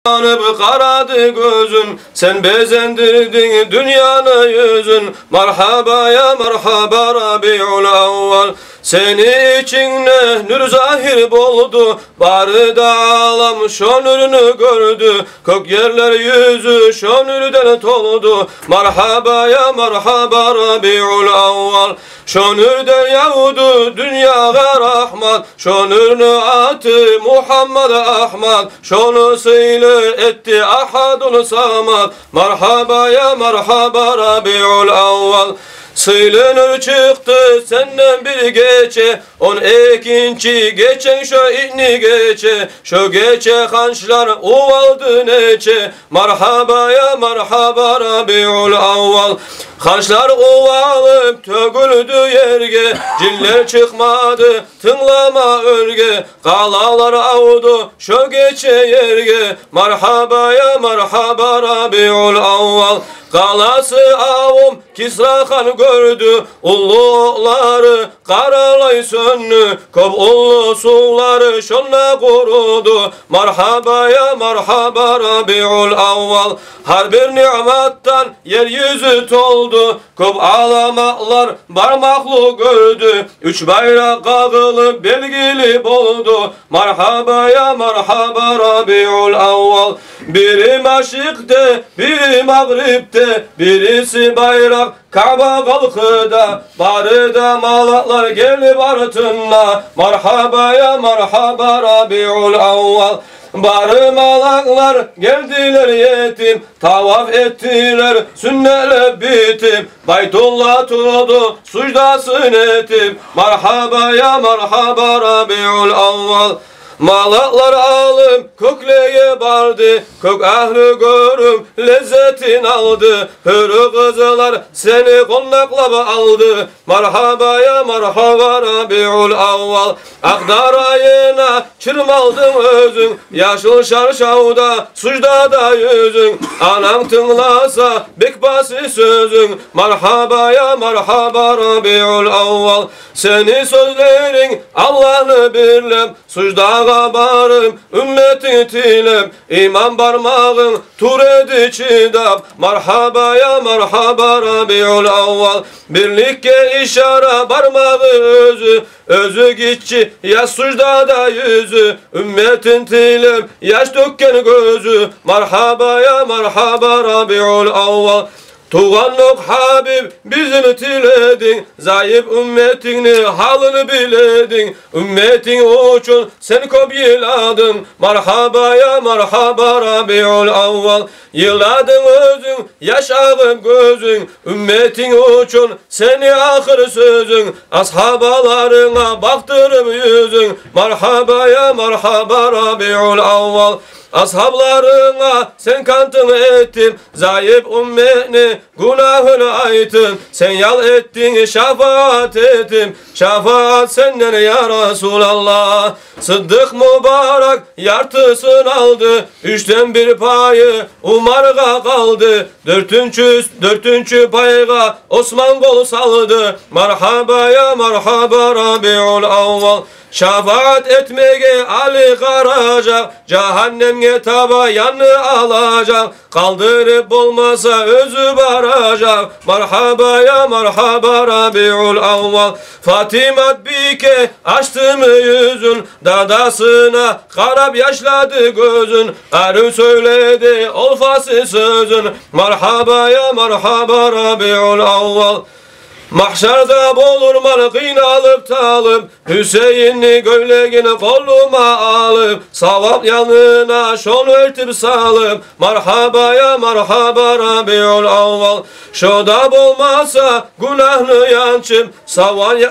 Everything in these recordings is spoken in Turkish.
Yanıp karadı gözün, sen bezendirdin dünyanı yüzün. Merhaba ya merhaba Rabiul Avval. Seni içinde nur zahir boldu, bari da alam şu nurunu gördü. Kök yerler yüzü şu nurden toldu. Merhaba ya merhaba Rabiul Avval. Şu nurden yağdı dünyaya rahmat, şu nurunu atı Muhammed Ahmad, şunu sıylı etti ahadun samad. Merhaba ya merhaba Rabiul Avval. Sıylı çıktı senden bir gece, 12. geçen şu inni gece, şu gece hançlar uvaldı neçe. Merhaba ya merhaba Rabiul Avval. Hançlar uvalıp tögüldü yerge, ciller çıkmadı tınlama örge, kalalar avdu şu gece yerge. Merhaba ya merhaba Rabiul Avval. Kalası avum Kisra Han gördü, ulluları karalay söndü, kop ullu suları şonla kurudu. Merhaba ya merhaba Rabiul Avval. Her bir nimettan yeryüzü toldu, kop alamaklar barmaklı gördü. Üç bayrak kağılıp belgili boldu. Merhaba ya merhaba Rabiul Avval. Biri maşıkte, biri mağripte, birisi bayrak Kaaba kalkıda, bari da malaklar gelip artınla. Merhaba ya merhaba Rabiul Avval. Bari malaklar geldiler yetim, tavaf ettiler sünnetle bitim. Baytullah tutuldu sucdasın etim. Merhaba ya merhaba Rabiul Avval. Malaklar alıp kökleye bardı, kök ahli görüm lezzetin aldı. Hürü kızlar seni konaklap aldı. Merhaba ya merhaba Rabiul Avval. Akdar ayına çırmaldın özün, yaşıl şarşavda sucdada yüzün. Anam tınlasa bekbasi sözün. Merhaba ya merhaba Rabiul Avval. Seni sözlerin Allah'ını birlem, sucdağa barım ümmetin tilem. İman parmağın tur edi çiğdap. Merhaba ya merhaba Rabiul Avval. Birlikke işare parmağı özü, özü gitçi ya sucdada yüzü. Ümmetin tilem yaş dökken gözü. Merhaba ya merhaba Rabiul Avval. Tuğanlık Habib bizim tiledin, zayıf ümmetini halını biledin. Ümmetin için sen kop yıladın. Merhaba ya merhaba Rabiul Avval. Yıladın özün, yaş ağıp gözün. Ümmetin için seni ahır sözün. Ashabalarına baktırıp yüzün. Merhaba ya merhaba Rabiul Avval. Ashablarına sen kantın ettim, zayıf ümmeni günahını aytın. Sen yal ettin şefaat ettim, şefaat senden ya Resulallah. Sıddık mübarek yartısını aldı, 3'ten bir payı Umar'a kaldı. Dörtüncü payga Osman kol saldı. Merhaba ya merhaba Rabiul Avval. Şefaat etmeye Ali karacak, cehennemge taba yanı alacak. Kaldırıp olmasa özü baracak. Merhaba ya merhaba Rabiul Avval. Fatima bike açtı mı yüzün, dadasına karab yaşladı gözün. Erü söyledi olfası sözün. Merhaba ya merhaba Rabiul Avval. Mahşerde bulur malkın alıp talım, Hüseyin'i gövlegini koluma alıp, savap yanına şon örtüp salım. Merhaba ya merhaba Rabiul Avval. Şoda bulmasa günahını yançım,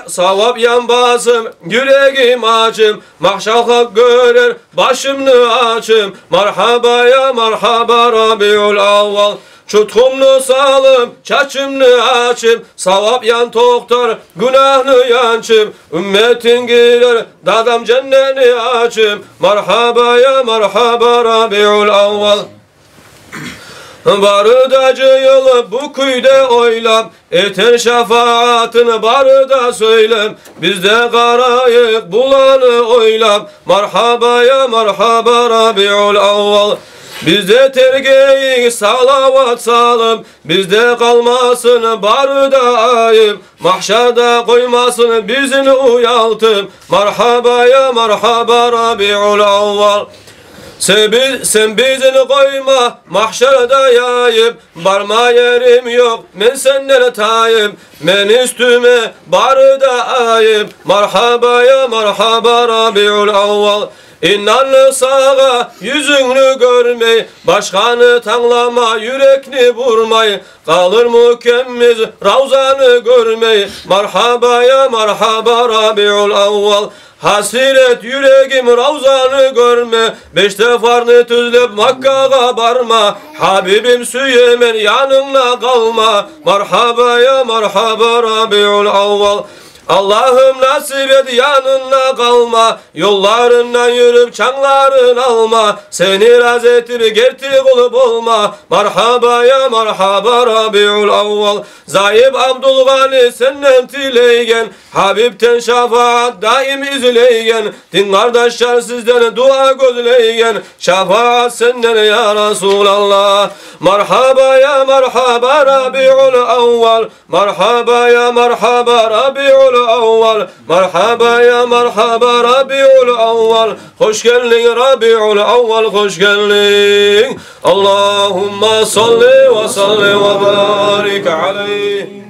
savap yan basım yüreğim açım. Mahşaka görür başımını açım. Merhaba ya merhaba Rabiul Avval. Çutkumlu salım, çaçımlı açım, savap yan toktar, günahını yançım. Ümmetin girer, dadam cennetini açım. Merhaba ya merhaba Rabiul Avval. Barıda cıyılıp bu kuyda oylap, eter şefaatini barıda söylem. Bizde karayık bulanı oylap. Merhaba ya merhaba Rabiul Avval. Bizde tergeyi salavat salım, bizde kalmasın barda ayıp, mahşerde koymasın bizini uyaltım. Merhaba ya merhaba Rabiul Avval. Sen bizini koyma mahşerde yayıp, barma yerim yok men senden tayip, men üstüme barda ayıp. Merhaba ya merhaba Rabiul Avval. İnanlı sağa yüzünü görmey, başkanı tanlama yürekni vurmay, kalır mükemmel ravzanı görmey. Merhaba ya merhaba Rabiul Avval. Hasret yüreğim ravzanı görme, beşte farını tüzlep Makka'ya barma, Habibim Süleyman yanımda kalma. Merhaba ya merhaba Rabiul Avval. Allah'ım nasip et yanına kalma, yollarından yürüp çanların alma, seni razı ettir gertik olup olma. Merhaba ya merhaba Rabiul Avval. Zayıf Abdülgani senden tileygen, Habibten şefaat daim izleygen, din kardeşler sizden dua gözleygen, şefaat senden ya Resulallah. Merhaba ya merhaba Rabiul Avval. Merhaba ya merhaba Rabiul Avval. Merhaba ya merhaba Rabiul Avval. Hoş geldin Rabiul Avval, hoş geldin. Allahümme salli ve salli ve barik aleyh.